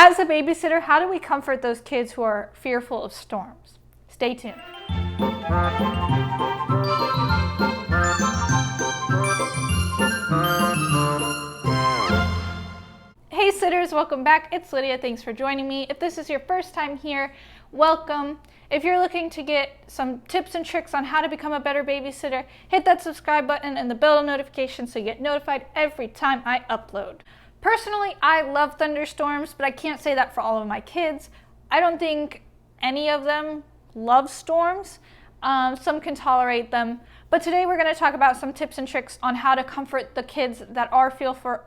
As a babysitter, how do we comfort those kids who are fearful of storms? Stay tuned. Hey sitters, welcome back. It's Lydia. Thanks for joining me. If this is your first time here, welcome. If you're looking to get some tips and tricks on how to become a better babysitter, hit that subscribe button and the bell notification so you get notified every time I upload. Personally, I love thunderstorms, but I can't say that for all of my kids. I don't think any of them love storms. Some can tolerate them. But today we're going to talk about some tips and tricks on how to comfort the kids that are fearful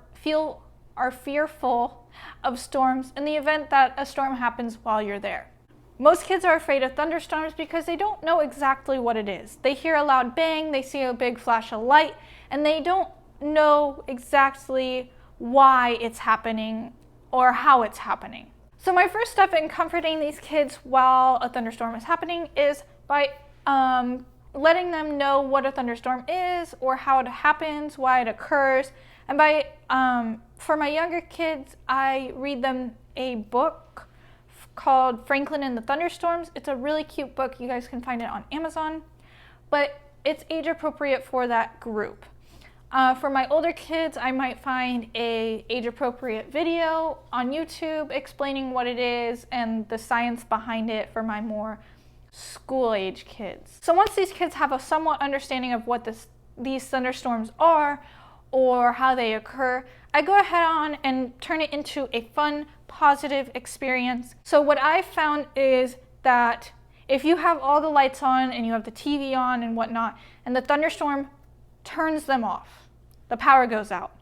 of storms in the event that a storm happens while you're there. Most kids are afraid of thunderstorms because they don't know exactly what it is. They hear a loud bang, they see a big flash of light, and they don't know exactly why it's happening or how it's happening. So my first step in comforting these kids while a thunderstorm is happening is by letting them know what a thunderstorm is or how it happens, why it occurs. And for my younger kids, I read them a book called Franklin and the Thunderstorms. It's a really cute book. You guys can find it on Amazon, but it's age appropriate for that group. For my older kids, I might find a age appropriate video on YouTube explaining what it is and the science behind it for my more school age kids. So once these kids have a somewhat understanding of what these thunderstorms are or how they occur, I go ahead on and turn it into a fun, positive experience. So what I've found is that if you have all the lights on and you have the TV on and whatnot, and the thunderstorm turns them off, the power goes out.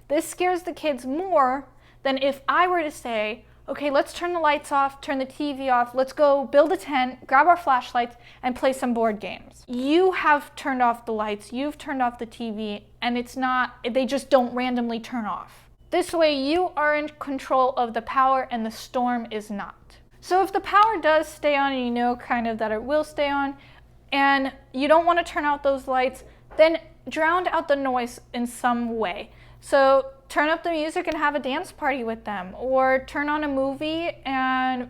This scares the kids more than if I were to say, okay, let's turn the lights off, turn the TV off, let's go build a tent, grab our flashlights, and play some board games. You have turned off the lights, you've turned off the TV, and they just don't randomly turn off. This way you are in control of the power and the storm is not. So if the power does stay on and you know kind of that it will stay on, and you don't want to turn out those lights, then drown out the noise in some way. So turn up the music and have a dance party with them, or turn on a movie and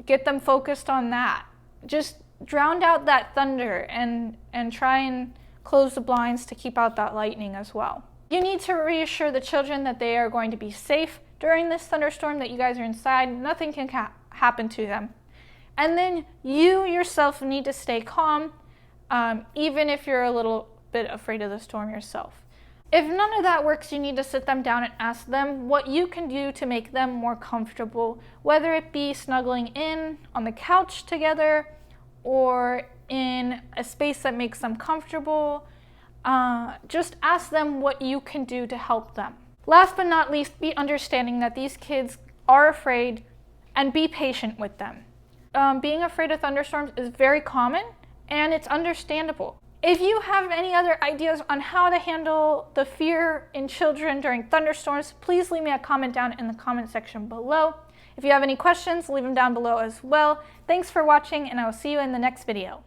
get them focused on that. Just drown out that thunder and try and close the blinds to keep out that lightning as well. You need to reassure the children that they are going to be safe during this thunderstorm, that you guys are inside, nothing can happen to them. And then you yourself need to stay calm, even if you're a little bit afraid of the storm yourself. If none of that works, you need to sit them down and ask them what you can do to make them more comfortable, whether it be snuggling in on the couch together or in a space that makes them comfortable. Just ask them what you can do to help them. Last but not least, be understanding that these kids are afraid and be patient with them. Being afraid of thunderstorms is very common and it's understandable. If you have any other ideas on how to handle the fear in children during thunderstorms, please leave me a comment down in the comment section below. If you have any questions, leave them down below as well. Thanks for watching, and I will see you in the next video.